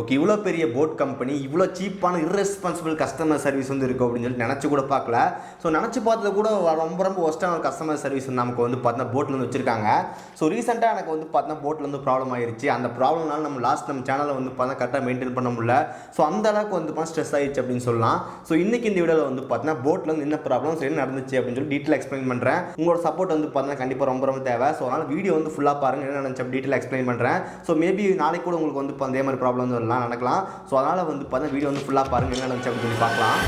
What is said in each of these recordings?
Okay. இவ்வளோ பெரிய boat company, இவ்வளோ சீப்பான இர்ரெஸ்பான்சிபிள் கஸ்டமர் சர்வீஸ் வந்து இருக்கும் அப்படின்னு சொல்லி நினச்சி கூட பார்க்கல. ஸோ நினச்சி பார்த்தது கூட ரொம்ப ஒஸ்ட்டான ஒரு கஸ்டமர் சர்வீஸ் வந்து நமக்கு வந்து பார்த்தீங்கன்னா போட்டில் வந்து வச்சிருக்காங்க. ஸோ ரீசெண்டாக எனக்கு வந்து பார்த்தீங்கன்னா போட்டில் வந்து ப்ராப்ளம் ஆயிருச்சு. அந்த ப்ராப்ளம்னால நம்ம சேனலை வந்து பார்த்தா கரெக்டாக மெயின்டைன் பண்ண முடியல. ஸோ அந்த அளவுக்கு வந்து பார்த்தா ஸ்ட்ரெஸ் ஆயிடுச்சு அப்படின்னு சொல்லலாம். ஸோ இன்னைக்கு இந்த வீடியோவில் வந்து பார்த்தீங்கன்னா போட்டில் வந்து என்ன ப்ராப்ளம், என்ன நடந்துச்சு அப்படின்னு சொல்லி டீட்டெயில் எக்ஸ்பிளைன் பண்ணுறேன். உங்களோட சப்போர்ட் வந்து பார்த்தீங்கன்னா கண்டிப்பாக ரொம்ப தேவை. ஸோ அதனால் வீடியோ வந்து ஃபுல்லாக பாருங்கள், என்ன நடந்துச்சு டீட்டெயில் எக்ஸ்பிளைன் பண்ணுறேன். ஸோ மேபி நாளைக்கு கூட உங்களுக்கு வந்து அதே மாதிரி ப்ராப்ளம் வந்து வரலாம், நடக்கலாம். ஸோ அதனால் வந்து பார்த்தீங்கன்னா வீடியோ வந்து ஃபுல்லாக பாருங்கள், என்ன நடந்துச்சு அப்படின்னு சொல்லி பார்க்கலாம்.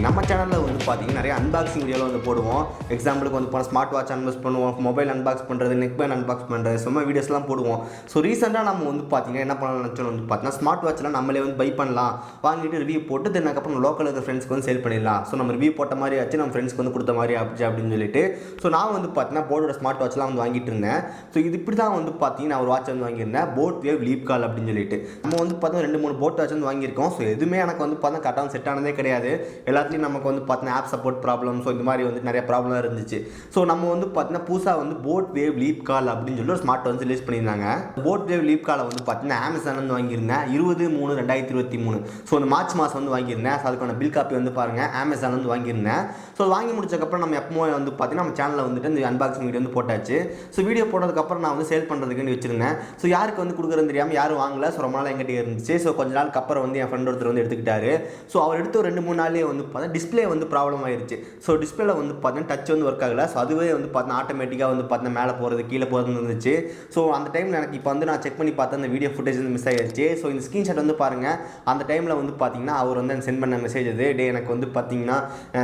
நம்ம சேனலில் வந்து பார்த்தீங்கன்னா நிறைய அன்பாக்சிங் வீடியோவில் வந்து போடுவோம். எக்ஸாம்பிளுக்கு வந்து ஸ்மார்ட் வாட்ச் அன்பாக்ஸ் பண்ணுவோம், மொபைல் அன்பாக்ஸ் பண்ணுறது, நெக் பேண்ட் அன்பாக்ஸ் பண்ணுறது, சும்மா வீடியோஸ்லாம் போடுவோம். ஸோ ரீசெண்டாக நம்ம வந்து பார்த்தீங்கன்னா என்ன பண்ணலாம் நினச்சோம் வந்து பார்த்தீங்கன்னா ஸ்மார்ட் வாட்ச்லாம் நம்மளே வந்து பை பண்ணலாம், வாங்கிட்டு ரிவ்யூ போட்டு தென்னக்கப்புறம் லோக்கல் இருக்கிற ஃப்ரெண்ட்ஸ்க்கு வந்து சேல் பண்ணிடலாம். ஸோ நம்ம ரிவ்யூ போட்ட மாதிரி ஆச்சு, நம்ம ஃப்ரெண்ட்ஸ்க்கு வந்து கொடுத்த மாதிரி ஆச்சு அப்படின்னு சொல்லிட்டு ஸோ நான் வந்து பார்த்தீங்கன்னா போர்டோட ஸ்மார்ட் வாட்ச்லாம் வந்து வாங்கிட்டு இருந்தேன். ஸோ இது இப்படி தான் வந்து பார்த்தீங்கன்னா ஒரு வாட்ச் வந்து வாங்கியிருந்தேன், போட் வேவ் லீப் கால் அப்படின்னு சொல்லிட்டு. நம்ம வந்து பார்த்தீங்கன்னா 2-3 போட் வாட்ச் வந்து வாங்கியிருக்கோம். ஸோ எதுவுமே எனக்கு வந்து பார்த்தீங்கன்னா கரெக்டாக செட் ஆனதே கிடையாது. எல்லாத்துலேயும் நமக்கு வந்து பார்த்தீங்கன்னா ஆப் சப்போர்ட் ப்ராப்ளம், ஸோ இந்த மாதிரி வந்து நிறைய ப்ராப்ளம் இருந்துச்சு. ஸோ நம்ம வந்து பார்த்தீங்கன்னா புதுசாக வந்து போட் வேவ் லீப் கால் அப்படின்னு சொல்லி ஒரு ஸ்மார்ட் வந்து ரிலீஸ் பண்ணியிருந்தாங்க. போட் வேவ் லீப் காலை வந்து பார்த்தீங்கன்னா அமேசான் வந்து வாங்கியிருந்தேன் 20/3/2023. ஸோ இந்த மார்ச் மாதம் வந்து வாங்கியிருந்தேன். ஸோ அதுக்கான பில் காப்பி வந்து பாருங்கள், அமேசான் வந்து வாங்கியிருந்தேன். ஸோ வாங்கி முடிச்சக்கப்புறம் நம்ம எப்போ வந்து பார்த்தீங்கன்னா நம்ம சேனலில் வந்துட்டு இந்த அன்பாக்சிங் வீடியோ வந்து போட்டாச்சு. ஸோ வீடியோ போட்டதுக்கப்புறம் நான் வந்து சேல் பண்ணுறதுக்கு வச்சிருந்தேன். ஸோ யாருக்கு வந்து கொடுக்குறதுன்னு தெரியாமல் யாரும் வாங்கல. ஸோ ரொம்ப நாள் எங்கிட்ட இருந்துச்சு. ஸோ கொஞ்ச நாளுக்கு அப்புறம் வந்து என் ஃப்ரெண்ட் ஒருத்தர் வந்து எடுத்துக்கிட்டாரு. ஸோ அவர் எடுத்து ஒரு 2-3 நாள்லேயே வந்து பார்த்தா டிஸ்பிளே வந்து ப்ராப்ளம் ஆயிருச்சு. ஸோ டிஸ்பிளேல வந்து பார்த்தீங்கன்னா டச் வந்து ஒர்க் ஆகலை. ஸோ அதுவே வந்து பார்த்தீங்கன்னா ஆட்டோமேட்டிக்காக வந்து பார்த்தீங்கன்னா மேலே போகிறது கீழே போகிறது இருந்துச்சு. ஸோ அந்த டைமில் எனக்கு இப்போ வந்து நான் செக் பண்ணி பார்த்தேன், அந்த வீடியோ ஃபுட்டேஜ் வந்து மிஸ் ஆகிடுச்சு. ஸோ இந்த ஸ்க்ரீன்ஷாட் வந்து பாருங்கள். அந்த டைமில் வந்து பார்த்தீங்கன்னா அவர் வந்து சென்ட் பண்ண மெசேஜ் அது, டே எனக்கு வந்து பார்த்தீங்கன்னா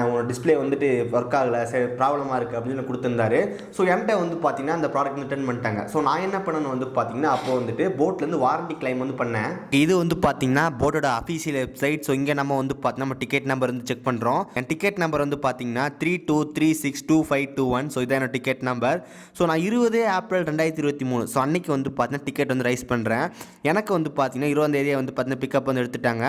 உங்களோட டிஸ்பிளே வந்துட்டு ஒர்க் ஆகலை, சரி ப்ராப்ளமாக இருக்குது அப்படின்னு கொடுத்துருந்தாரு. ஸோ என்கிட்ட வந்து பார்த்தீங்கன்னா அந்த ப்ராடக்ட் ரிட்டர்ன் பண்ணிட்டாங்க. ஸோ நான் என்ன பண்ணணும் வந்து பார்த்தீங்கன்னா அப்போ வந்துட்டு போட்லேருந்து வாரண்டி கிளைம் வந்து பண்ணேன். இது வந்து பார்த்தீங்கன்னா போட்டோட அஃபீஷியல் வெப்சைட். ஸோ இங்கே நம்ம வந்து பார்த்தீங்கன்னா நம்ம டிக்கெட் நம்பர் வந்து செக் பண்ணுறோம். என் டிக்கெட் நம்பர் வந்து பார்த்தீங்கன்னா 32362521. ஸோ இதான் என்னோட டிக்கெட் நம்பர். ஸோ நான் 20 ஏப்ரல் 2023 ஸோ அன்னைக்கு வந்து பார்த்தீங்கன்னா டிக்கெட் வந்து ரைஸ் பண்ணுறேன். எனக்கு வந்து பார்த்தீங்கன்னா 20ஆம் தேதியை வந்து பார்த்தீங்கன்னா பிக்கப் வந்து எடுத்துட்டாங்க.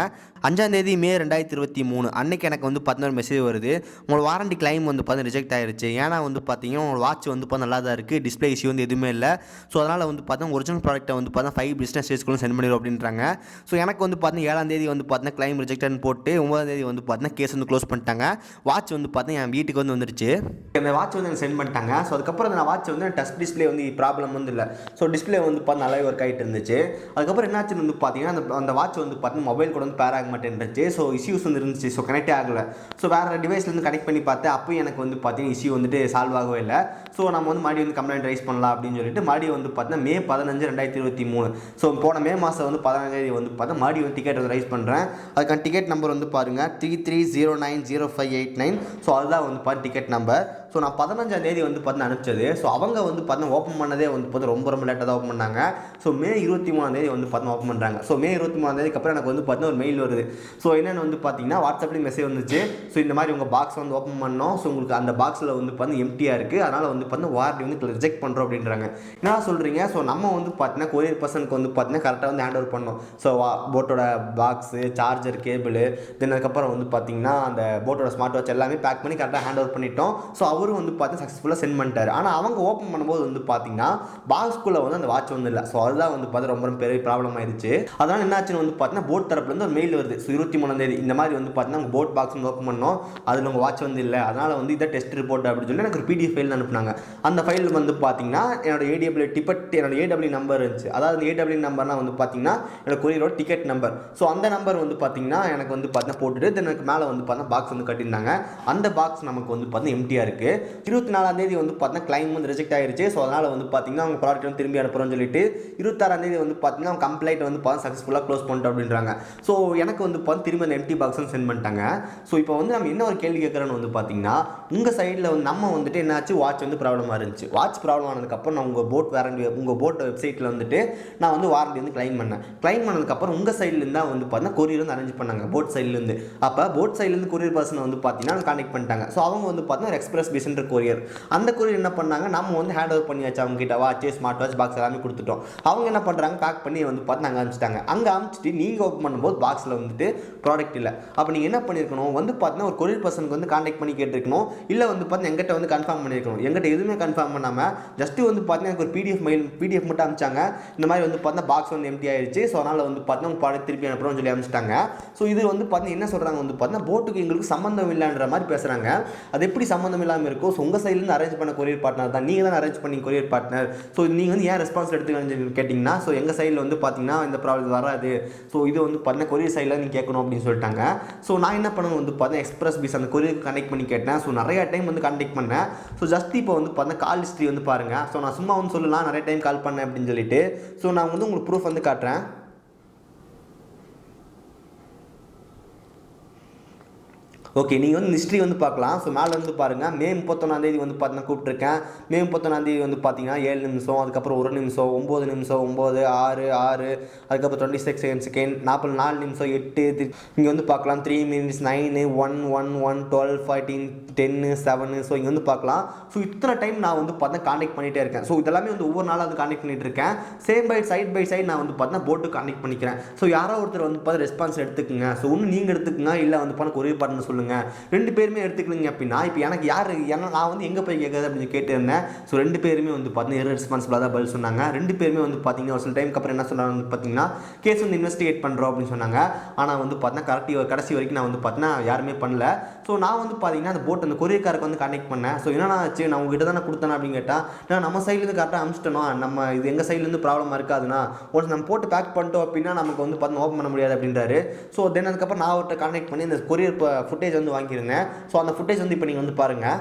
5ஆம் தேதி மே 2023 அன்னைக்கு எனக்கு வந்து பார்த்தீங்கன்னா ஒரு மெசேஜ் வருது, உங்களோட வாரண்டி கிளைம் வந்து பார்த்தீங்கன்னா ரிஜெக்ட் ஆயிருச்சு. ஏன்னா வந்து பார்த்தீங்கன்னா உங்களோட வாட்ச் வந்து பார்த்தா நல்லா தான் இருக்குது, டிஸ்பிளே இஷ்யூ வந்து எதுவுமே இல்லை. ஸோ அதனால் வந்து பார்த்தீங்கன்னா ஒரிஜினல் ப்ராடக்ட்டை வந்து பார்த்தீங்கன்னா 5 பிஸ்னஸ் டேஸ்க்குள்ள சென்ட் பண்ணிடுவோம் அப்படின்றாங்க. ஸோ எனக்கு வந்து பார்த்தீங்கன்னா 7ஆம் தேதி வந்து பார்த்தீங்கன்னா கிளைம் ரிஜெக்ட்னு போட்டு 9ஆம் தேதி வந்து பார்த்தீங்கன்னா கேஸ் வந்து க்ளோஸ் பண்ணிட்டாங்க. வாட்ச் வந்து பார்த்தீங்கன்னா என் வீட்டுக்கு வந்து வந்துருச்சு. அந்த வாட்ச் வந்து எனக்கு சென்ட் பண்ணிட்டாங்க. ஸோ அதுக்கப்புறம் அந்த வாட்ச் வந்து டச் டிஸ்பிளே வந்து ப்ராப்ளம் வந்து இல்லை. ஸோ டிஸ்பிளே வந்து பார்த்து நல்லாவே ஒர்க் ஆகிட்டு இருந்துச்சு. அதுக்கப்புறம் என்னாச்சுன்னு வந்து பார்த்தீங்கன்னா அந்த வாட்ச் வந்து பார்த்தீங்கன்னா மொபைல் கூட வந்து பேர் ஆக மாட்டேன்ருச்சு. ஸோ இஷ்யூஸ் வந்து இருந்துச்சு. ஸோ கனெக்டே ஆகலை. ஸோ வேறு டிவைஸ்லேருந்து கனெக்ட் பண்ணி பார்த்தேன், அப்போ எனக்கு வந்து பார்த்தீங்கன்னா இஷ்யூ வந்துட்டு சால்வ் ஆகவே இல்லை. ஸோ நம்ம வந்து மறுபடியும் வந்து கம்ப்ளைண்ட் ரைஸ் பண்ணலாம் அப்படின்னு சொல்லிட்டு மறுபடியும் வந்து பார்த்தீங்கன்னா மே 15, 2023 ஸோ போன மே மாதம் வந்து 15ஆம் தேதி வந்து பார்த்தா மறுபடியும் வந்து டிக்கெட் வந்து ரைஸ் பண்ணுறேன். அதுக்கான டிக்கெட் நம்பர் வந்து பாருங்கள் 33090589. ஸோ அதுதான் வந்து பார்த்து டிக்கெட் நம்பர். ஸோ நான் 15ஆம் தேதி வந்து பார்த்தீங்கன்னா அனுப்பிச்சது. ஸோ அவங்க வந்து பார்த்தீங்கன்னா ஓப்பன் பண்ணதே வந்து பார்த்து ரொம்ப லேட்டாக தான் ஓப்பன் பண்ணாங்க. ஸோ மே 23ஆம் தேதி வந்து பார்த்தீங்கன்னா ஓப்பன் பண்ணுறாங்க. ஸோ மே 23ஆம் தேதிக்கு அப்புறம் எனக்கு வந்து பார்த்தீங்கன்னா ஒரு மெயில் வருது. ஸோ என்னென்னு வந்து பார்த்தீங்கன்னா வாட்ஸ்அப்லேயும் மெசேஜ் வந்துச்சு. ஸோ இந்த மாதிரி உங்கள் பாக்ஸ் வந்து ஓப்பன் பண்ணோம். ஸோ உங்களுக்கு அந்த பாக்ஸில் வந்து பார்த்தீங்கன்னா எம்டியாக இருக்குது, அதனால் வந்து பார்த்தீங்கன்னா வாரண்டி வந்து ரிஜெக்ட் பண்ணுறோம் அப்படின்றாங்க. என்ன சொல்கிறீங்க? ஸோ நம்ம வந்து பார்த்தீங்கன்னா கொரியர் பர்சனுக்கு வந்து பார்த்தீங்கன்னா கரெக்டாக வந்து ஹேண்ட் ஓவர் பண்ணோம். ஸோ போட்டோட பாக்ஸு, சார்ஜர், கேபிள், தென் அதுக்கப்புறம் வந்து பார்த்தீங்கன்னா அந்த போட்டோட ஸ்மார்ட் வாட்ச் எல்லாமே பேக் பண்ணி கரெக்டாக ஹேண்ட் ஓவர் பண்ணிட்டோம். ஸோ அவரும் வந்து பார்த்தீங்கன்னா சக்ஸஸ்ஃபுல்லாக சென்ட் பண்ணிட்டாரு. ஆனால் அவங்க ஓப்பன் பண்ணும்போது வந்து பார்த்தீங்கன்னா பாக்ஸ்குள்ளே வந்து அந்த வாட்ச் வந்து இல்லை. ஸோ அதுதான் வந்து பார்த்து ரொம்ப பெரிய ப்ராப்ளம் ஆயிடுச்சு. அதனால் என்னாச்சுன்னு வந்து பார்த்தீங்கன்னா போட் தரப்புலேருந்து ஒரு மெயில் வருது. ஸோ 23ஆம் தேதி இந்த மாதிரி வந்து பார்த்தீங்கன்னா உங்கள் போட் பாக்ஸ் வந்து ஓப்பன் பண்ணோம், அதில் உங்கள் வாட்ச் வந்து இல்லை, அதனால் வந்து இதை டெஸ்ட் ரிப்போர்ட் அப்படின்னு சொல்லி எனக்கு ஒரு பிடிஎஃப் ஃபைல் அனுப்புனாங்க. அந்த ஃபைல் வந்து பார்த்தீங்கன்னா என்னோட ஏடபிள்யூ டிக்கெட், என்னோட ஏடபிள்யூ நம்பர் இருந்துச்சு. அதாவது ஏடபிள்யூ நம்பர்னால் வந்து பார்த்தீங்கன்னா என்னோட கொரியரோட டிக்கெட் நம்பர். ஸோ அந்த நம்பர் வந்து பார்த்தீங்கன்னா எனக்கு வந்து பார்த்தீங்கன்னா போட்டுட்டு தென் எனக்கு மேலே வந்து பார்த்தீங்கன்னா பாக்ஸ் வந்து கட்டியிருந்தாங்க. அந்த பாக்ஸ் நமக்கு வந்து பார்த்தீங்கன்னா எம்டியாக இருக்குது. 24ஆம் தேதி வந்து பார்த்தீங்கன்னா கிளைம் வந்து ரிஜெக்ட் ஆயிருச்சு. ஸோ அதனால் வந்து பார்த்தீங்கன்னா அவங்க ப்ராடக்ட் வந்து திரும்பி அனுப்புகிறோம்னு சொல்லிட்டு 26ஆம் தேதி வந்து பார்த்தீங்கன்னா அவங்க கம்ப்ளைண்ட் வந்து பார்த்தீங்கன்னா சக்ஸஸ்ஃபுல்லாக க்ளோஸ் பண்ணிட்டோம் அப்படின்றாங்க. ஸோ எனக்கு வந்து பார்த்தீங்கன்னா திரும்பி அந்த எம்டி பாக்ஸ் வந்து சென்ட் பண்ணிட்டாங்க. ஸோ இப்போ வந்து நம்ம என்ன ஒரு கேள்வி கேட்குறோன்னு வந்து பார்த்தீங்கன்னா உங்கள் சைடில் வந்து நம்ம வந்துட்டு என்னாச்சு, வாட்ச் வந்து ப்ராப்ளமாக இருந்துச்சு. வாட்ச் ப்ராப்ளம் ஆனதுக்கப்புறம் நான் உங்கள் போட் வாரண்டி, உங்கள் போட் வெப்சைட்டில் வந்துட்டு நான் வந்து வாரண்டி வந்து கிளைம் பண்ணேன். கிளைம் பண்ணதுக்கப்புறம் உங்கள் சைட்லேருந்து தான் வந்து பார்த்தீங்கன்னா கொரியர் வந்து அரேஞ்ச் பண்ணாங்க போட் சைட்லேருந்து. அப்போ போட் சைட்லேருந்து கொரியர் பர்சன் வந்து பார்த்தீங்கன்னா கான்டெக்ட் பண்ணிட்டாங்க. ஸோ அவங்க வந்து பார்த்தீங்கன்னா எக்ஸ்பிரஸ் பீஸ்ன்ற கொரியர். அந்த கொரியர் என்ன பண்ணாங்க, நம்ம வந்து ஹேண்ட் ஓவர் பண்ணியாச்சு அவங்க கிட்ட, வாட்ச் ஸ்மார்ட் வாட்ச் பாக்ஸ் எல்லாமே கொடுத்துட்டோம். அவங்க என்ன பண்ணுறாங்க, பேக் பண்ணி வந்து பார்த்து நாங்கள் அனுப்பிச்சிட்டாங்க. அங்கே அனுப்பிச்சிட்டு நீங்கள் ஓப்பன் பண்ணும்போது பாக்ஸில் வந்துட்டு ப்ராடக்ட் இல்லை. அப்போ நீங்கள் என்ன பண்ணியிருக்கணும், வந்து பார்த்தீங்கன்னா ஒரு கொரியர் பர்சனுக்கு வந்து கான்டாக்ட் பண்ணி கேட்டிருக்கணும், இல்லை வந்து பார்த்தீங்கன்னா எங்கிட்ட வந்து கன்ஃபார்ம் பண்ணியிருக்கணும். எங்கிட்ட எதுவுமே கன்ஃபார்ம் பண்ணாமல் ஜஸ்ட்டு வந்து பார்த்தீங்கன்னா எனக்கு ஒரு பிடிஎஃப் மட்டும் அனுப்பிச்சாங்க. இந்த மாதிரி வந்து பார்த்தீங்கன்னா பாக்ஸ் வந்து எம்டி ஆயிடுச்சு, ஸோ அதனால் வந்து பார்த்தீங்கன்னா உங்கள் ப்ராடக்ட் திருப்பி அனுப்புகிறோம்னு சொல்லி அனுப்பிச்சிட்டாங்க. ஸோ இது வந்து பார்த்தீங்கன்னா என்ன சொல்கிறாங்க, வந்து பார்த்தீங்கன்னா போட்டுக்கு எங்களுக்கு சம்மந்தம் இல்லைன்ற மாதிரி பேசுகிறாங்க. அது எப்படி சம்மந்தம் இல்லாமல் இருக்கும்? ஸோ உங்கள் சைட்லேருந்து அரேஞ்ச் பண்ண கொரியர் பார்ட்னர் தான், நீங்கள் தான் அரேஞ்ச் பண்ணி கொரியர் பார்ட்னர். ஸோ நீங்கள் வந்து ஏன் ரெஸ்பான்ஸ் எடுத்துக்கணும்னு கேட்டிங்கன்னா, ஸோ எங்கள் சைடில் வந்து பார்த்தீங்கன்னா இந்த ப்ராப்ளம் வராது, ஸோ இது வந்து பார்த்தீங்கன்னா கொரியர் சைடில் நீங்கள் கேட்கணும் அப்படின்னு சொல்லிட்டாங்க. ஸோ நான் என்ன பண்ணணும், வந்து பார்த்தீங்கன்னா எக்ஸ்பிரஸ் பீஸ் அந்த கொரியருக்கு கனெக்ட் பண்ணி கேட்டேன். ஸோ நிறைய டைம் வந்து கான்டெக்ட் பண்ணேன். ஸோ ஜஸ்ட் இப்போ வந்து பார்த்தீங்கன்னா கால் ஹிஸ்ட்ரி வந்து பாருங்கள். ஸோ நான் சும்மா வந்து சொல்லலாம் நிறைய டைம் கால் பண்ணேன் அப்படின்னு சொல்லிட்டு. ஸோ நான் வந்து உங்களுக்கு ப்ரூஃப் வந்து காட்டுறேன். ஓகே, நீங்கள் வந்து ஹிஸ்ட்ரி வந்து பார்க்கலாம். ஸோ மேலே வந்து பாருங்கள், மே 31 வந்து பார்த்தீங்கன்னா கூப்பிட்ருக்கேன். மே 31 வந்து பார்த்தீங்கன்னா 7 நிமிஷம், அதுக்கப்புறம் 1 நிமிஷம், 9 நிமிஷம், 9, 6, 6, அதுக்கப்புறம் 26 செகண்ட், 44 நிமிஷம், 8. இங்கே வந்து பார்க்கலாம் 3 minutes, 9, 1, 1, 1, 12, 14, 10, 7. ஸோ இங்கே வந்து பார்க்கலாம். ஸோ இத்தனை டைம் நான் வந்து பார்த்தீங்கன்னா கான்டெக்ட் பண்ணிகிட்டே இருக்கேன். ஸோ இதெல்லாமே வந்து ஒவ்வொரு நாளாக வந்து கான்டெக்ட் பண்ணிகிட்டு இருக்கேன். சேம் பை சைட் நான் வந்து பார்த்தீங்கன்னா போட்டு கான்டெக்ட் பண்ணிக்கிறேன். ஸோ யாரோ ஒருத்தர் வந்து பார்த்து ரெஸ்பான்ஸ் எடுத்துக்குங்க. ஸோ ஒன்று நீங்கள் எடுத்துக்குங்க, இல்லை வந்து பார்த்தா கொரியர் பார்ட்னர் சொல்லுங்கள், 2 பேருமே எடுத்துக்கணுங்க. அப்படின்னா இப்போ எனக்கு யார், ஏன்னா நான் வந்து எங்கே போய் கேட்குறது அப்படின்னு கேட்டிருந்தேன். ஸோ 2 பேருமே வந்து பார்த்தீங்கன்னா ரெஸ்பான்சிபிளாக தான் பதில் சொன்னாங்க. 2 பேருமே வந்து பார்த்தீங்கன்னா ஒரு சில டைமுக்கு அப்புறம் என்ன சொன்னாங்க பார்த்தீங்கன்னா, கேஸ் வந்து இன்வெஸ்டிகேட் பண்ணுறோம் அப்படின்னு சொன்னாங்க. ஆனால் வந்து பார்த்தீங்கன்னா கடைசி வரைக்கும் நான் வந்து பார்த்தீங்கன்னா யாருமே பண்ணல. ஸோ நான் வந்து பார்த்தீங்கன்னா அந்த போட் அந்த கொரியர்காருக்கு வந்து கான்டெக்ட் பண்ணேன். ஸோ என்னன்னா ஆச்சு, நான் உங்ககிட்ட தானே கொடுத்தேன் அப்படின்னு கேட்டால், நான் நம்ம சைட்லேருந்து கரெக்டாக அனுப்பிச்சிட்டோம், நம்ம இது எங்கள் சைட்லேருந்து ப்ராப்ளமாக இருக்காதுன்னா, ஒரு நம்ம போட்டு பேக் பண்ணிட்டோம் அப்படின்னா நமக்கு வந்து பார்த்தீங்கன்னா ஓப்பன் பண்ண முடியாது அப்படின்றாரு. ஸோ தென் அதுக்கப்புறம் நான் அவர்கிட்ட கான்டெக்ட் பண்ணி இந்த கொரியர் ஃபுட்டேஜ் வந்து வாங்கியிருந்தேன். ஸோ அந்த ஃபுட்டேஜ் வந்து இப்போ நீங்கள் வந்து பாருங்கள்.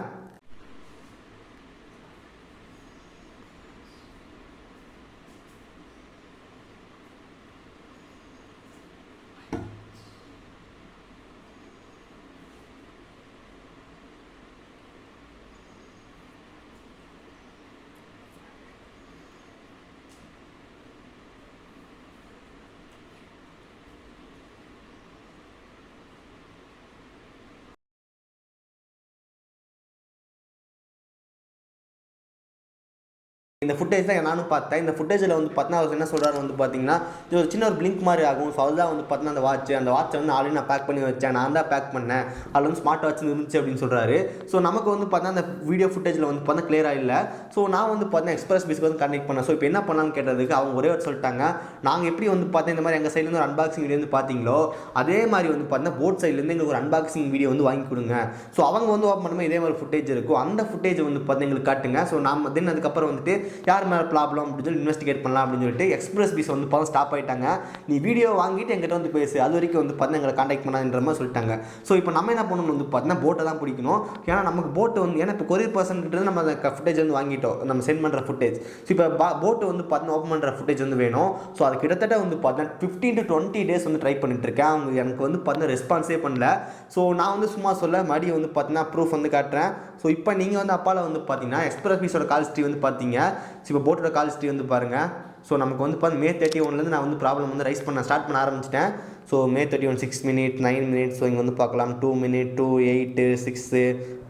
இந்த ஃபுட்டேஜ் தான் நானும் பார்த்தேன். இந்த ஃபுட்டேஜில் வந்து பார்த்தீங்கன்னா அவர் என்ன சொல்கிறாரு வந்து பார்த்தீங்கன்னா, இது ஒரு சின்ன ஒரு பிளிங்க் மாதிரி ஆகும். ஸோ அதுதான் வந்து பார்த்தீங்கன்னா அந்த வாட்சை வந்து ஆல்ரெடி நான் பேக் பண்ணி வச்சேன், நான் தான் பேக் பண்ணேன், அதில் வந்து ஸ்மார்ட் வாட்ச் இருந்துச்சு அப்படின்னு சொல்கிறாரு. ஸோ நமக்கு வந்து பார்த்தீங்கன்னா அந்த வீடியோ ஃபுட்டேஜில் வந்து பார்த்தீங்கன்னா கிளியராக இல்லை. ஸோ நான் வந்து பார்த்தீங்கன்னா எக்ஸ்பிரஸ் பீஸ்க்கு வந்து கனெக்ட் பண்ணேன். ஸோ இப்போ என்ன பண்ணலான்னு கேட்டதுக்கு அவங்க ஒரே ஒரு சொல்லிட்டாங்க, நாங்கள் எப்படி வந்து பார்த்தீங்கன்னா இந்த மாதிரி எங்கள் சைட்லேருந்து ஒரு அன்பாக்சிங் வீடியோ வந்து பார்த்தீங்களோ அதே மாதிரி வந்து பார்த்தீங்கன்னா போட் சைட்லேருந்து எங்களுக்கு ஒரு அன்பாக்சிங் வீடியோ வந்து வாங்கி கொடுங்க. ஸோ அவங்க வந்து ஓப்பன் பண்ணும்போது இதே மாதிரி ஃபுட்டேஜ் இருக்கும், அந்த ஃபுட்டேஜ் வந்து பார்த்தீங்கன்னா எங்களுக்கு காட்டுங்க. ஸோ நம்ம தென் அதுக்கப்புறம் வந்துட்டு யார் மேலே ப்ராப்ளம் அப்படின்னு சொல்லி இன்வெஸ்டிகேட் பண்ணலாம் அப்படின்னு சொல்லிட்டு எக்ஸ்பிரஸ் பீஸ் வந்து பார்த்தா ஸ்டாப் ஆகிட்டாங்க. நீ வீடியோ வாங்கிட்டு எங்கிட்ட வந்து பேசு, அது வரைக்கும் வந்து பார்த்தீங்கன்னா எங்களை கான்டாக்ட் பண்ணான்ற மாதிரி சொல்லிட்டாங்க. ஸோ இப்போ நம்ம என்ன பண்ணணும் வந்து பார்த்தீங்கன்னா போட்டை தான் பிடிக்கணும். ஏன்னா நமக்கு போட்டு வந்து ஏன்னா இப்போ கொரியர் பர்சன்கிட்ட நம்ம அந்த ஃபுட்டேஜ் வந்து வாங்கிட்டோம், நம்ம சென்ட் பண்ணுற ஃபுட்டேஜ். ஸோ இப்போ போட்டு வந்து பார்த்தீங்கன்னா ஓப்பன் பண்ணுற ஃபுட்டேஜ் வந்து வேணும். ஸோ அது கிட்டத்தட்ட வந்து பார்த்தீங்கன்னா 15 to 20 days வந்து ட்ரை பண்ணிட்டு இருக்கேன். அவங்க எனக்கு வந்து பார்த்தீங்கன்னா ரெஸ்பான்ஸே பண்ணல. ஸோ நான் வந்து சும்மா சொல்ல மறுபடியும் வந்து பார்த்தீங்கன்னா ப்ரூஃப் வந்து காட்டுறேன். ஸோ இப்போ நீங்கள் வந்து அப்பாவில் வந்து பார்த்தீங்கன்னா எக்ஸ்பிரஸ் பீஸோட கால் ஹிஸ்ட்ரி வந்து பார்த்தீங்க. ஸோ இப்போ போட்டோட கால் ஹிஸ்ட்ரி வந்து பாருங்கள். ஸோ நமக்கு வந்து பார்த்து May 31 நான் வந்து ப்ராப்ளம் வந்து ஸ்டார்ட் பண்ண ஆரம்பிச்சிட்டேன். So May 31 6 minutes 9 minutes. So இங்கே வந்து பார்க்கலாம் 2 minutes 2 8 6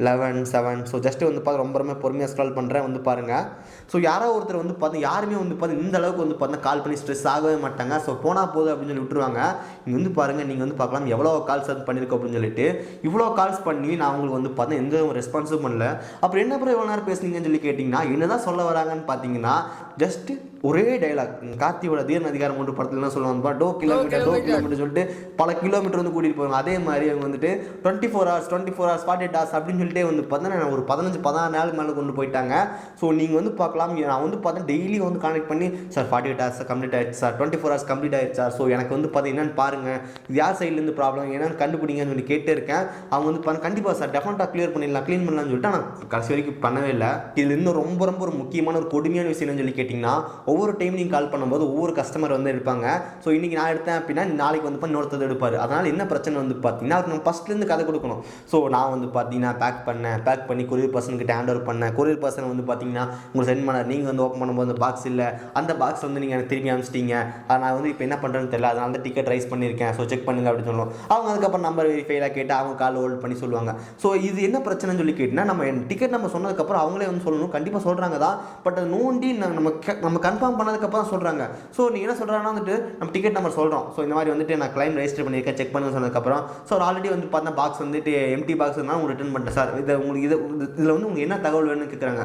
11 7. ஸோ ஜஸ்ட்டு வந்து பார்த்து ரொம்ப பொறுமையாக ஸ்க்ரால் பண்ணுறேன் வந்து பாருங்கள். ஸோ யாரோ ஒருத்தர் வந்து பார்த்து யாருமே வந்து பார்த்து இந்த அளவுக்கு வந்து பார்த்தீங்கன்னா கால் பண்ணி ஸ்ட்ரெஸ் ஆகவே மாட்டாங்க. ஸோ போனால் போதும் அப்படின்னு சொல்லி விட்டுருவாங்க. இங்கே வந்து பாருங்கள், நீங்கள் வந்து பார்க்கலாம் எவ்வளோ கால்ஸ் அது பண்ணியிருக்கோம் அப்படின்னு சொல்லிட்டு. இவ்வளோ கால்ஸ் பண்ணி நான் உங்களுக்கு வந்து பார்த்தா எந்த ரெஸ்பான்ஸும் பண்ணல. அப்புறம் என்ன அப்புறம் எவ்வளோ நேரம் பேசுனீங்கன்னு சொல்லி கேட்டிங்கன்னா, என்ன தான் சொல்ல வராங்கன்னு பார்த்தீங்கன்னா ஜஸ்ட்டு ஒரே டைலாக். கார்த்தியோட தீரன் அதிகாரம் 3 படத்துலலாம் சொல்லுவாங்க, டோ கிலோமீட்டர் சொல்லிட்டு பல கிலோமீட்டர் வந்து கூட்டிகிட்டு போவாங்க. அதே மாதிரி அவங்க வந்துட்டு 24 hours 48 hours அப்படின்னு சொல்லிட்டு வந்து பார்த்தீங்கன்னா ஒரு 15-16 நாளுக்கு மேலே கொண்டு போயிட்டாங்க. ஸோ நீங்கள் வந்து பார்க்கலாம், நான் வந்து பார்த்தா டெய்லி வந்து கான்டெக்ட் பண்ணி, சார் 48 hours கம்ப்ளீட் ஆயிடுச்சு சார், 24 hours கம்ப்ளீட் ஆயிடுச்சு சார், ஸோ எனக்கு வந்து பார்த்தீங்கன்னா என்னன்னு பாருங்கள், இது யார் சைட்லேருந்து ப்ராப்ளம் என்னன்னு கண்டுபிடிங்கன்னு சொல்லி கேட்டே இருக்கேன். அவங்க வந்து பாருங்க கண்டிப்பாக சார் டெஃபினட்டாக க்ளியர் க்ளீன் பண்ணலாம்னு சொல்லிட்டு ஆனால் கடைசி வரைக்கும் பண்ணவே இல்லை. இதில் இன்னும் ரொம்ப ஒரு முக்கியமான ஒரு கொடுமையான விஷயம் சொல்லி கேட்டிங்கன்னா, ஒவ்வொரு டைம் நீங்கள் கால் பண்ணும்போது ஒவ்வொரு கஸ்டமர் வந்து எடுப்பாங்க. ஸோ இன்றைக்கி நான் எடுத்தேன் அப்படின்னா நாளைக்கு வந்து இன்னொருத்தர் எடுப்பார். அதனால் என்ன பிரச்சனை வந்து பார்த்தீங்கன்னா அதுக்கு நம்ம ஃபஸ்ட்லேருந்து கதை கொடுக்கணும். ஸோ நான் வந்து பார்த்தீங்கன்னா பேக் பண்ணி கொரியர் பர்சன்கிட்ட ஹேண்ட் ஓவர் பண்ணேன். கொரியர் பர்சன் வந்து பார்த்தீங்கன்னா உங்களுக்கு சென்ட் பண்ணார். நீங்கள் வந்து ஓப்பன் பண்ணும்போது அந்த பாக்ஸ் இல்லை, அந்த பாக்ஸ் வந்து நீங்கள் எனக்கு திரும்பி அனுப்பிச்சிட்டீங்க. நான் வந்து இப்போ என்ன பண்ணுறேன்னு தெரியல, அதனால தான் டிக்கெட் ரைஸ் பண்ணியிருக்கேன், ஸோ செக் பண்ணுங்க அப்படின்னு சொல்லுவோம். அவங்க அதுக்கப்புறம் நம்பர் வெரிஃபைலாக கேட்டு அவங்க கால் ஹோல்ட் பண்ணி சொல்லுவாங்க. ஸோ இது என்ன பிரச்சனைன்னு சொல்லி கேட்டிங்கன்னா நம்ம டிக்கெட் நம்ம சொன்னதுக்கப்புறம் அவங்களே வந்து சொல்லணும், கண்டிப்பாக சொல்கிறாங்க தான். பட் அது நோண்டி நம்ம கன்ஃபார்ம் பண்ணதுக்கப்புறம் சொல்கிறாங்க. ஸோ நீங்கள் என்ன சொல்கிறாங்கன்னா வந்துட்டு நம்ம டிக்கெட் நம்பர் சொல்கிறோம். ஸோ இந்த மாதிரி வந்துட்டு நான் கிளைம் ரெஜிஸ்டர் பண்ணியிருக்கேன், செக் பண்ணுங்க சொன்னதுக்கப்புறம் ஸோ ஆல்ரெடி வந்து பார்த்தா பாக்ஸ் வந்துட்டு எம்டி பாக்ஸ் இருந்தால் உங்களுக்கு ரிட்டர்ன் பண்ணிட்டேன் சார். உங்களுக்கு இதில் வந்து உங்களுக்கு என்ன தகவல் வேணும்னு கேட்குறாங்க.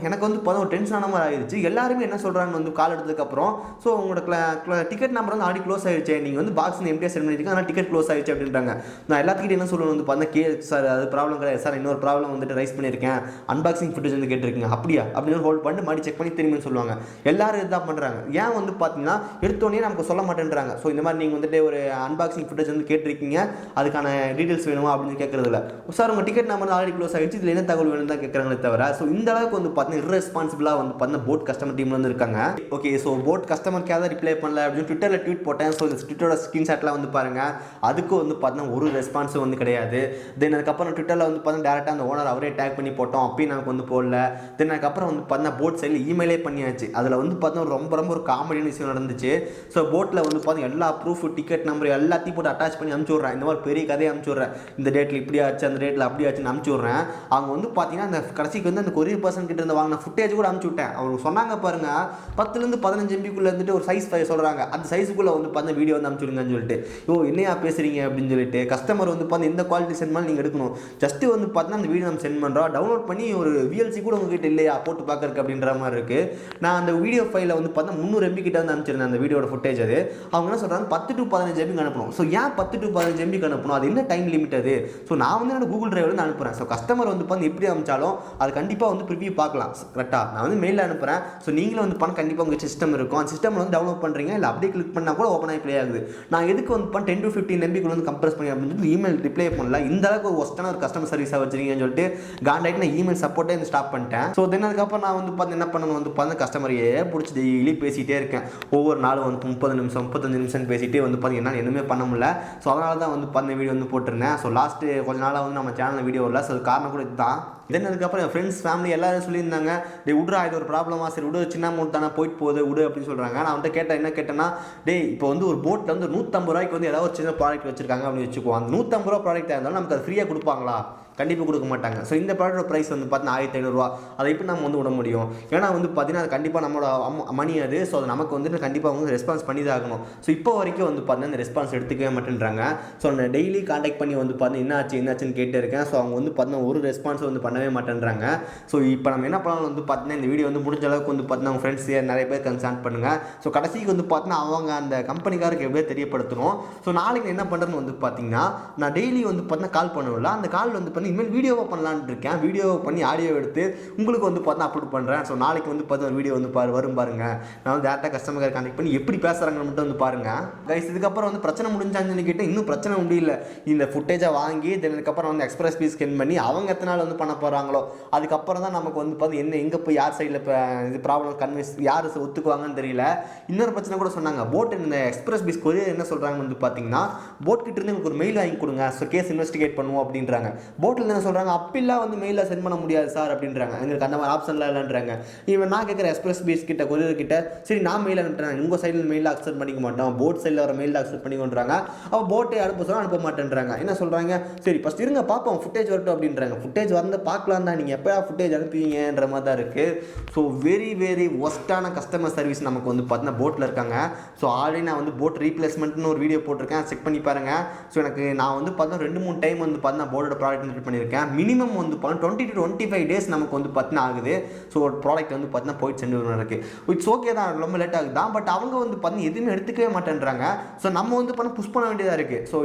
எனக்கு வந்து பார்த்தா ஒரு டென்ஷனான மாதிரி ஆயிடுச்சு. எல்லாருமே என்ன சொல்கிறாங்க வந்து கால் எடுத்ததுக்கப்புறம் ஸோ உங்களோட டிக்கெட் நம்பர் வந்து ஆல்ரெடி க்ளோஸ் ஆகிடுச்சு, நீங்கள் வந்து பாக்ஸ் எம்டியாக சென்ட் பண்ணியிருக்கீங்க, ஆனால் டிக்கெட் க்ளோஸ் ஆகிடுச்சு அப்படின்றாங்க. நான் எல்லாத்துக்கிட்ட என்ன சொல்லுவேன் வந்து பார்த்தா சார் அது ப்ராப்ளம் கிடையாது சார், இன்னொரு ப்ராப்ளம் வந்துட்டு ரைஸ் பண்ணியிருக்கேன், அன்பாக்சிங் ஃபுட்டேஜ் வந்து கேட்டிருக்கீங்க அப்படியா அப்படின்னு ஹோல்ட் பண்ணி மறுபடி செக் பண்ணி திரும்பி சொல்லுவாங்க. எல்லாரும் இதுதான் பண்ணுறாங்க. ஏன் வந்து பார்த்தீங்கன்னா எடுத்தோடனே நமக்கு சொல்ல மாட்டேன்றாங்க. ஸோ இந்த மாதிரி நீங்கள் வந்துட்டு ஒரு அன்பாக்சிங் ஃபுட்டேஜ் வந்து கேட்டிருக்கீங்க, அதுக்கான டீட்டெயில்ஸ் வேணுமா அப்படின்னு கேட்குறது இல்லை. சார் உங்கள் டிக்கெட் நம்பர் ஆல்ரெடி க்ளோஸ் ஆகிடுச்சு, இதில் என்ன தகவல் வேணும் தான் கேட்குறாங்களே தவிர ஸோ இந்த அளவுக்கு வந்து பார்த்தீங்கன்னா இர்ரெஸ்பான்சிபிளாக வந்து பார்த்தீங்கன்னா போட் கஸ்டமர் டீமில் வந்து இருக்காங்க. Okay, so boat customer care reply பண்ணல அப்படின்னு ட்விட்டரில் ட்வீட் போட்டேன். ஸோ இந்த ட்விட்டரோட ஸ்க்ரீன்ஷாட்லாம் வந்து பாருங்கள், அதுக்கும் வந்து பார்த்தீங்கன்னா ஒரு ரெஸ்பான்ஸும் வந்து கிடையாது. தென் அதுக்கப்புறம் ட்விட்டரில் வந்து பார்த்தீங்கன்னா டேரெக்டாக அந்த ஓனர் அவரே டேக் பண்ணி போட்டோம், அப்பயும் நமக்கு வந்து போடல. தென் அதுக்கப்புறம் வந்து பார்த்தீங்கன்னா போட் சைடில் இமெயிலே பண்ணியாச்சு. அதில் வந்து பார்த்தீங்கன்னா ரொம்ப ஒரு காமெடியான விஷயம் நடந்துச்சு. ஸோ போட்டில் வந்து பார்த்தீங்கன்னா எல்லா ப்ரூஃப் டிக்கெட் நம்பர் எல்லாத்தையும் போட்டு அட்டாச் பண்ணி அனுப்பிச்சி விட்றேன். இந்த மாதிரி பெரிய கதையை அனுப்பிச்சி விட்றேன், இந்த டேட்டில் இப்படி ஆச்சு அந்த டேட்டில் அப்படி ஆச்சுன்னு அனுப்பிச்சி விட்றேன். அவங்க வந்து பார்த்தீங்கன்னா அந்த கடைசிக்கு வந்து அந்த கொரியர் பர்சன் கிட்ட இருந்து வாங்கின ஃபுட்டேஜ் கூட அனுப்பிச்சி விட்டேன். அவங்க சொன்னாங்க பாருங்க 10லேருந்து 15 MB இருந்துட்டு ஒரு சைஸ் சொல்கிறாங்க, அந்த சைஸுக்குள்ளே வந்து பார்த்தீங்கன்னா வீடியோ வந்து அனுப்பிச்சுடுங்கன்னு சொல்லிட்டு என்னையா பேசுகிறீங்க அப்படின்னு சொல்லிட்டு கஸ்டமர் வந்து பார்த்தீங்கன்னா இந்த குவாலிட்டி சென்ட் பண்ணி நீங்கள் எடுக்கணும். ஜஸ்ட்டு வந்து பார்த்தீங்கன்னா அந்த வீடியோ நம்ம சென்ட் பண்ணுறோம், டவுன்லோட் பண்ணி ஒரு VLC கூட உங்ககிட்ட இல்லையா போட்டு பார்க்கறதுக்கு அப்படின்ற மாதிரி இருக்குது. நான் அந்த வீடியோ ஃபைலில் வந்து பார்த்தா 300 MB கிட்ட வந்து அனுப்பிச்சிருந்தேன் அந்த வீடியோட ஃபுட்டேஜ். அது அவங்க என்ன சொல்கிறாங்க 10 to 15 MB அனுப்பணும். ஸோ ஏன் 10 to 15 MB அனுப்பணும், அது என்ன டைம் லிமிட் அது? ஸோ நான் வந்து என்னோட கூகுள் டிரைவில் வந்து அனுப்புகிறேன். ஸோ கஸ்டமர் வந்து பார்த்து எப்படி அனுப்பிச்சாலும் அது கண்டிப்பாக வந்து ப்ரிவியூ பார்க்கலாம் கரெக்டாக. நான் வந்து மெயிலில் அனுப்புகிறேன். ஸோ நீங்களும் வந்து பண்ண கண்டிப்பாக உங்கள் சிஸ்டம் இருக்கும், அந்த சிஸ்டமில் வந்து டவுன்லோட் பண்ணுறீங்க, இல்லை அப்படியே கிளிக் பண்ணால் கூட ஓப்பன் ஆகி ப்ளே ஆகுது. நான் எதுக்கு வந்து 10 to 15 MB வந்து கம்ப்ரஸ் பண்ணி அப்படின்னு சொல்லி இமெயில் ரிப்ளை பண்ணல. இந்த அளவுக்கு ஒரு ஒஸ்டான ஒரு கஸ்டமர் சர்வீஸாக வச்சிருக்கீங்கன்னு சொல்லிட்டு காண்டாயிட்டு நான் இமெயில் சப்போர்ட்டே வந்து ஸ்டாப் பண்ணிட்டேன். ஸோ தென் அதுக்கப்புறம் நான் வந்து பார்த்து என்ன பண்ணணும் வந்து பார்த்து கஸ்டமரையே பிடிச்சி டெய்லி பேசிகிட்டே இருக்கேன். ஒவ்வொரு நாளும் வந்து 30 நிமிஷம் 35 நிமிஷம் பேசிகிட்டே வந்து பார்த்தீங்கன்னா எதுவுமே பண்ண முடியல. ஸோ அதனால தான் வந்து பார்த்து வீடியோ வந்து போட்டிருந்தேன். ஸோ லாஸ்ட்டு கொஞ்ச நாளாக வந்து நம்ம சேனலில் வீடியோ இல்லை. ஸோ அது காரணம் கூட இதுதான். தென் அதுக்கப்புறம் என் ஃப்ரெண்ட்ஸ் ஃபேமிலி எல்லாரும் சொல்லியிருந்தாங்க, டே விட்றா இது ஒரு ப்ராப்ளமாக, சரி விடு சின்ன அமௌண்ட் தானே போயிட்டு போகுது விடு அப்படின்னு சொல்கிறாங்க. நான் வந்து என்ன கேட்டேன்னா டே இப்போ வந்து ஒரு போட்டில் வந்து 150 ரூபாய்க்கு வந்து ஏதாவது ஒரு சின்ன ப்ராடக்ட் வச்சிருக்காங்க அப்படின்னு வச்சுக்குவோம். அந்த 150 ரூபா ப்ராடக்ட் இருந்தாலும் நமக்கு அது ஃப்ரீயாக கொடுப்பாங்களா? கண்டிப்பாக கொடுக்க மாட்டாங்க. ஸோ இந்த ப்ராடக்டோட ப்ரைஸ் வந்து பார்த்தீங்கன்னா 1500 ரூபா. அதை எப்படி நம்ம வந்து விட முடியும்? ஏன்னா வந்து பார்த்தீங்கன்னா அது கண்டிப்பாக நம்மளோட மணி அது. ஸோ அது நமக்கு வந்துட்டு கண்டிப்பாக வந்து ரெஸ்பான்ஸ் பண்ணி தான் ஆகணும். ஸோ இப்போ வரைக்கும் வந்து பார்த்தீங்கன்னா இந்த ரெஸ்பான்ஸ் எடுத்துக்கவே மாட்டேன்றாங்க. ஸோ நான் டெய்லி காண்டாக்ட் பண்ணி வந்து பார்த்தீங்கன்னா என்னாச்சுன்னு கேட்டு இருக்கேன். ஸோ அவங்க வந்து பார்த்தீங்கன்னா ஒரு ரெஸ்பான்ஸ் வந்து பண்ணவே மாட்டேன்றாங்க. ஸோ இப்போ நம்ம என்ன பண்ணலாம் வந்து பார்த்தீங்கன்னா இந்த வீடியோ வந்து முடிஞ்ச அளவுக்கு வந்து பார்த்தீங்கன்னா உங்கள் ஃப்ரெண்ட்ஸ் நிறைய பேர் கன்சல்ட் பண்ணுங்கள். ஸோ கடைசிக்கு வந்து பார்த்தீங்கன்னா அவங்க அந்த கம்பெனிக்காருக்கு எப்படியே தெரியப்படுத்தணும். ஸோ நாளைக்கு என்ன பண்ணுறதுன்னு வந்து பார்த்தீங்கன்னா நான் டெய்லி வந்து பார்த்தீங்கன்னா கால் பண்ணுவேன்ல, அந்த கால் வந்து பண்ணி இனிமேல் வீடியோவை பண்ணலான்னு இருக்கேன். வீடியோ பண்ணி ஆடியோ எடுத்து உங்களுக்கு வந்து பார்த்தீங்கன்னா அப்லோட் பண்ணுறேன். ஸோ நாளைக்கு வந்து பார்த்தீங்கன்னா வீடியோ வந்து வரும் பாருங்கள். நான் வந்து டேரெக்டாக கஸ்டமர் கேர் கான்டெக்ட் பண்ணி எப்படி பேசுகிறாங்கன்னு மட்டும் வந்து பாருங்கள் கைஸ். இதுக்கப்புறம் வந்து பிரச்சனை முடிஞ்சான்னு கேட்டால் இன்னும் பிரச்சனை முடியல. இந்த ஃபுட்டேஜை வாங்கி அதுக்கப்புறம் வந்து எக்ஸ்பிரஸ் பீஸ் ஸ்கேன் பண்ணி அவங்க எத்தனை நாள் வந்து பண்ண போகிறாங்களோ அதுக்கப்புறம் தான் நமக்கு வந்து பார்த்து என்ன எங்கே போய் யார் சைடில் இப்போ இது ப்ராப்ளம் கன்வின்ஸ் யார் ஒத்துக்குவாங்கன்னு தெரியல. இன்னொரு பிரச்சனை கூட சொன்னாங்க, போட் இந்த எக்ஸ்பிரஸ் பீஸ் கொரியர் என்ன சொல்கிறாங்கன்னு வந்து பார்த்தீங்கன்னா போட் கிட்ட இருந்து உங்களுக்கு ஒரு மெயில் வாங்கி கொடுங்க, ஸோ கேஸ் இன்வெஸ்டிகேட் பண்ணுவோம் அப்படின்றாங்க. போட்டில் என்ன சொல்கிறாங்க அப்படிலாம் வந்து மெயிலில் சென்ட் பண்ண முடியாது சார் அப்படின்றாங்க. எங்களுக்கு அந்த மாதிரி ஆப்ஷன்லாம் இல்லைன்றாங்க. இவன் நான் கேட்குற எக்ஸ்பிரஸ் பீஸ் கிட்ட கொரியர் கிட்ட சரி நான் மெயில் அனுப்புறேன், உங்கள் சைடில் மெயில் அக்செப்ட் பண்ணிக்க மாட்டோம், போட் சைடில் வர மெயில் அக்செப்ட் பண்ணிக்கொண்டாங்க. அப்போ போட்டை அனுப்ப சொல்ல அனுப்ப மாட்டேன்றாங்க. என்ன சொல்கிறாங்க, சரி ஃபஸ்ட் இருங்க பார்ப்போம் ஃபுட்டேஜ் வரட்டும் அப்படின்றாங்க. ஃபுட்டேஜ் வந்து பார்க்கலாம் தான், நீங்கள் எப்போ ஃபுட்டேஜ் அனுப்புவீங்கன்ற மாதிரி தான் இருக்குது. ஸோ வெரி ஒஸ்ட்டான கஸ்டமர் சர்வீஸ் நமக்கு வந்து பார்த்தீங்கன்னா போட்டில் இருக்காங்க. ஸோ ஆல்ரெடி நான் வந்து போட் ரீப்ளேஸ்மெண்ட்னு ஒரு வீடியோ போட்டிருக்கேன், செக் பண்ணி பாருங்கள். ஸோ எனக்கு நான் வந்து பார்த்தா 2-3 டைம் வந்து பார்த்தீங்கன்னா போர்டோட ப்ராடக்ட் ரிப்பீட் பண்ணியிருக்கேன். மினிமம் வந்து 20 to 25 days நமக்கு வந்து பார்த்தீங்கன்னா ஆகுது. ஸோ ஒரு ப்ராடக்ட் வந்து பார்த்தீங்கன்னா போயிட்டு சென்று இருக்குது. இட்ஸ் ஓகே தான், ரொம்ப லேட் ஆகுது தான். பட் அவங்க வந்து பார்த்தீங்கன்னா எதுவுமே எடுத்துக்கவே மாட்டேன்றாங்க. ஸோ நம்ம வந்து பண்ண புஷ் பண்ண வேண்டியதாக இருக்குது. ஸோ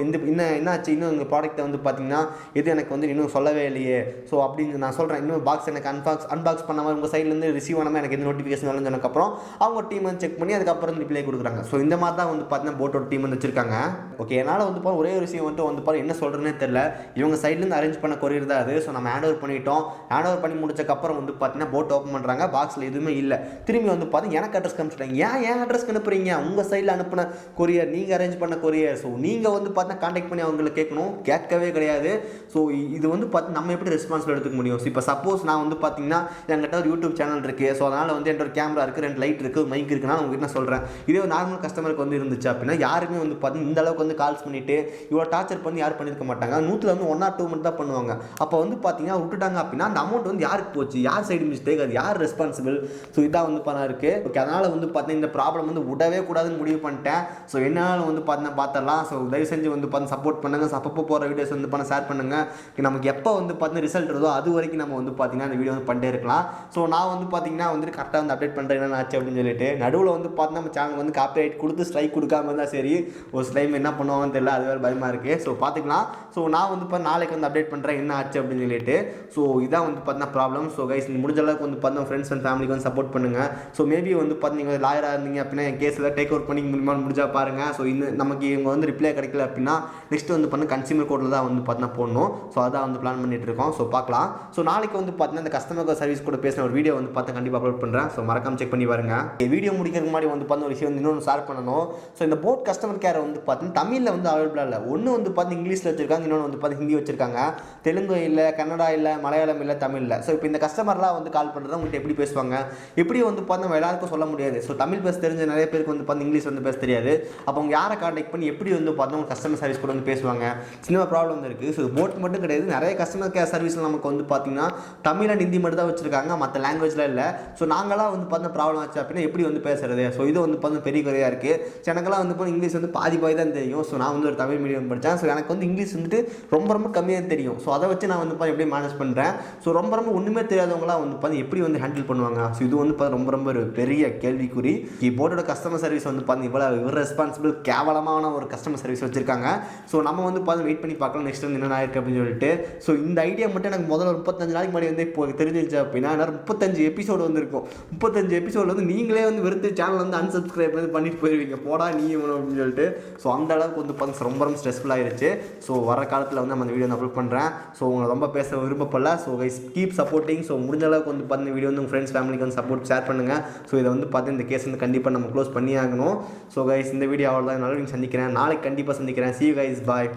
என்னாச்சு இன்னும் உங்கள் ப்ராடக்ட்டை வந்து பார்த்தீங்கன்னா எது எனக்கு வந்து இன்னும் சொல்லவே இல்லையே. ஸோ அப்படின்னு நான் சொல்கிறேன், இன்னும் பாக்ஸ் எனக்கு அன்பாக்ஸ் பண்ண மாதிரி உங்கள் சைட்லேருந்து ரிசீவ் ஆனாமல் எனக்கு எந்த நோட்டிஃபிகேஷன் வரலஞ்சதுக்கப்புறம் அவங்க டீம் வந்து செக் பண்ணி அதுக்கப்புறம் ரிப்ளை கொடுக்குறாங்க. ஸோ இந்த மாதிரி தான் வந்து பார்த்தீங்கன்னா போட்டோட டீம் வந்து வச்சிருக்காங்க. ஓகே, என்னால் வந்து ஒரே ஒரு விஷயம் வந்து என்ன சொல்கிறேன்னே தெரியல. இவங்க சைட்லேருந்து அரேஞ்ச் பண்ண கொரியர் தான் அது. ஸோ நம்ம ஹேண்ட் ஓவர் பண்ணிட்டோம். ஹேண்ட் ஓவர் பண்ணி முடிச்சக்கப்புறம் வந்து பார்த்தீங்கன்னா போட் ஓப்பன் பண்ணுறாங்க. பாக்ஸில் எதுவுமே இல்லை. திரும்பி வந்து பார்த்தீங்கன்னா எனக்கு அட்ரஸ் அனுப்பிச்சிட்டாங்க. ஏன் அட்ரஸ்க்கு அனுப்புறீங்க? உங்கள் சைடில் அனுப்பின கொரியர், நீங்கள் அரேஞ்ச் பண்ண கொரியர். ஸோ நீங்கள் வந்து பார்த்தீங்கன்னா கான்டாக்ட் பண்ணி அவங்களை கேட்கணும். கேட்கவே கிடையாது. ஸோ இது வந்து பார்த்து நம்ம எப்படி ரெஸ்பான்சிபிள் எடுத்துக்க முடியும்? ஸோ இப்போ சப்போஸ் நான் வந்து பார்த்தீங்கன்னா என்கிட்ட ஒரு யூடியூப் சேனல் இருக்குது. ஸோ அதனால் வந்து என்கிட்ட ஒரு கேமரா இருக்குது, 2 லைட் இருக்குது, மைக் இருக்குன்னா உங்ககிட்ட நான் சொல்கிறேன். இதே ஒரு நார்மல் கஸ்டமருக்கு வந்து இருந்துச்சு அப்படின்னா யாருமே வந்து பார்த்தீங்கன்னா இந்த அளவுக்கு வந்து கால்ஸ் பண்ணிவிட்டு இவ்வளோ டார்ச்சர் பண்ணி யாரும் பண்ணியிருக்க மாட்டாங்க. 100ல் வந்து 1 or 2 மட்டும் தான் பண்ணுவாங்க. அப்போ வந்து பார்த்தீங்கன்னா விட்டுட்டாங்க அப்படின்னா அந்த அமௌண்ட் வந்து யாருக்கு போச்சு? யார் சைடு மிஸ்டேக்? அது யார் ரெஸ்பான்சிபிள்? ஸோ இதான் வந்து பண்ண இருக்குது. ஓகே, அதனால் வந்து பார்த்தீங்கன்னா இந்த ப்ராப்ளம் வந்து விடவே கூடாதுன்னு முடிவு பண்ணிட்டேன். ஸோ என்னாலும் வந்து பார்த்தீங்கன்னா பார்த்துடலாம். ஸோ தயவு செஞ்சு வந்து பார்த்து சப்போர்ட் பண்ணுங்கள். அப்பப்போ போகிற வீடியோஸ் வந்து பண்ண ஷேர் பண்ணுங்கள். நமக்கு எப்போ வந்து பார்த்தீங்கன்னா ரிசல்ட் வருதோ அது வரைக்கும் நம்ம வந்து பார்த்தீங்கன்னா இந்த வீடியோ வந்து பண்ணிட்டே இருக்கலாம். ஸோ நான் வந்து பார்த்தீங்கன்னா வந்துட்டு கரெக்டாக வந்து அப்டேட் பண்ணுறேன் என்ன ஆச்சு அப்படின்னு சொல்லிட்டு. நடுவில் வந்து பார்த்தீங்கன்னா நம்ம சேனல் வந்து காப்பிரைட் கொடுத்து ஸ்ட்ரைக் கொடுக்காம இருந்தால் சரி. ஒரு ஸ்லைம் என்ன பண்ணுவாங்கன்னு தெரியல, அது வேறு பயமாக இருக்குது. ஸோ பார்த்துக்கலாம். ஸோ நான் வந்து இப்போ நாளைக்கு வந்து அப்டேட் பண்ணுறேன் என்ன ஆச்சு அப்படின்னு சொல்லிட்டு. ஸோ இதான் வந்து பார்த்தீங்கன்னா ப்ராப்ளம். ஸோ கைஸ் முடிஞ்ச அளவுக்கு வந்து பார்த்தீங்கன்னா ஃப்ரெண்ட்ஸ் அண்ட் ஃபேமிலிக்கு வந்து சப்போர்ட் பண்ணுங்கள். ஸோ மேபி வந்து பார்த்தீங்கன்னா லாயராக இருந்தீங்க அப்படின்னா என் கேஸில் டேக் ஓவர் பண்ணி முடிஞ்சா பாருங்கள். ஸோ இன்னும் நமக்கு இவங்க வந்து ரிப்ளை கிடைக்கல அப்படின்னா நெக்ஸ்ட் வந்து பண்ண கன்சியூமர் கோர்ட்டில் தான் வந்து பார்த்தீங்கன்னா போடணும். ஸோ அதான் வந்து பிளான் பண்ணிட்டு இருக்கோம். ஸோ பார்க்கலாம். ஸோ நாளைக்கு வந்து பார்த்தீங்கன்னா இந்த கஸ்டமர் சர்வீஸ் கூட பேசின ஒரு வீடியோ வந்து பார்த்தா கண்டிப்பாக அப்லோட் பண்ணுறேன். ஸோ மறக்காம செக் பண்ணி பாருங்க. வீடியோ முடிக்கிறதுக்கு முன்னாடி வந்து பார்த்தா ஒரு விஷயம் வந்து இன்னொன்று ஷேர் பண்ணணும். ஸோ இந்த போட் கஸ்டமர் கேர் வந்து பார்த்தீங்கன்னா தமிழில் வந்து அவைலபிளாக இல்லை. ஒன்று வந்து பார்த்தீங்கன்னா இங்கிலீஷில் வச்சிருக்காங்க, இன்னொன்று வந்து பார்த்தீங்கன்னா ஹிந்தி வச்சிருக்காங்க. தெலுங்கு இல்லை, கன்னடா இல்லை, மலையாளம் இல்லை, தமிழ் இல்லை. ஸோ இப்போ இந்த கஸ்டமர்லாம் வந்து கால் பண்ணுறது உங்கள்கிட்ட எப்படி பேசுவாங்க? எப்படி வந்து பார்த்தா எல்லாருக்கும் சொல்ல முடியாது. ஸோ தமிழ் பேச தெரிஞ்ச நிறைய பேருக்கு வந்து பார்த்தா இங்கிலீஷ் வந்து பேச தெரியாது. அப்போ அவங்க யாரை கான்டாக்ட் பண்ணி எப்படி வந்து பார்த்தா கஸ்டமர் சர்வீஸ் கூட வந்து பேசுவாங்க? சின்ன ப்ராப்ளம் வந்து இருக்குது. ஸோ போட் மட்டும் கிடையாது, நிறைய கஸ்டமர் கேர் சர்வீஸில் நமக்கு வந்து பார்த்தீங்கன்னா தமிழ் அண்ட் ஹிந்தி மட்டும் தான் வச்சிருக்காங்க, மற்ற லாங்குவேஜ்லாம் இல்லை. ஸோ நாங்களாம் வந்து பார்த்தா ப்ராப்ளம் ஆச்சு அப்படின்னா எப்படி வந்து பேசுறது? ஸோ இது வந்து பார்த்தா பெரிய குறையாக இருக்குது. எனக்கெல்லாம் வந்து இப்போ இங்கிலீஷ் வந்து பாதி தான் தெரியும். ஸோ நான் வந்து ஒரு தமிழ் மீடியம் படித்தேன். ஸோ எனக்கு வந்து இங்கிலீஷ் வந்துட்டு ரொம்ப கம்மியாக தெரியும். ஸோ அதை வச்சு நான் வந்து எப்படி மேனேஜ் பண்ணுறேன். ஸோ ரொம்ப ஒன்றுமே தெரியாதவங்களாம் வந்து பார்த்து எப்படி வந்து ஹேண்டில் பண்ணுவாங்க? ஸோ இது வந்து ரொம்ப ஒரு பெரிய கேள்விக்குறி. போட்டோட கஸ்டமர் சர்வீஸ் வந்து பார்த்து இவ்வளோ ரெஸ்பான்சிபிள் கேவலமான ஒரு கஸ்டமர் சர்வீஸ் வச்சிருக்காங்க. ஸோ நம்ம வந்து பார்த்து வெயிட் பண்ணி பார்க்கலாம் நெக்ஸ்ட் வந்து என்ன ஆயிருக்கு அப்படின்னு சொல்லிட்டு. ஸோ இந்த ஐடியா மட்டும் எனக்கு முதல்ல 35 நாளைக்கு முன்னாடி வந்து இப்போ தெரிஞ்சிருச்சு அப்படின்னா 35 எபிசோடு வந்துருக்கும். 35 எபிசோடு வந்து நீங்களே வந்து வெறுத்து சேனல் வந்து அன்சப்ஸ்கிரைப் வந்து பண்ணிட்டு போயிருவீங்க, போடா நீ அப்படின்னு சொல்லிட்டு. ஸோ அந்த அளவுக்கு வந்து பார்த்து ரொம்ப ஸ்ட்ரெஸ்ஃபுல் ஆயிருச்சு. ஸோ வர காலத்தில் வந்து நம்ம அந்த வீடியோ வந்து அப்லோட் பண்ணுறேன். ஸோ உங்களை ரொம்ப பேச விருப்பப்படல. So guys keep supporting. So முடிஞ்ச அளவுக்கு வந்து பார்த்து இந்த வீடியோ வந்து உங்கள் ஃப்ரெண்ட்ஸ் ஃபேமிலிக்கு வந்து சப்போர்ட் ஷேர் பண்ணுங்கள். ஸோ இதை வந்து பார்த்து இந்த கேஸ் வந்து கண்டிப்பாக நம்ம க்ளோஸ் பண்ணி ஆகணும். ஸோ கைஸ் இந்த வீடியோ அவ்வளோதான். நல்லா நீங்கள் சந்திக்கிறேன், நாளைக்கு கண்டிப்பாக சந்திக்கிறேன். See you guys, bye.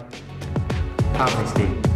Have a nice day.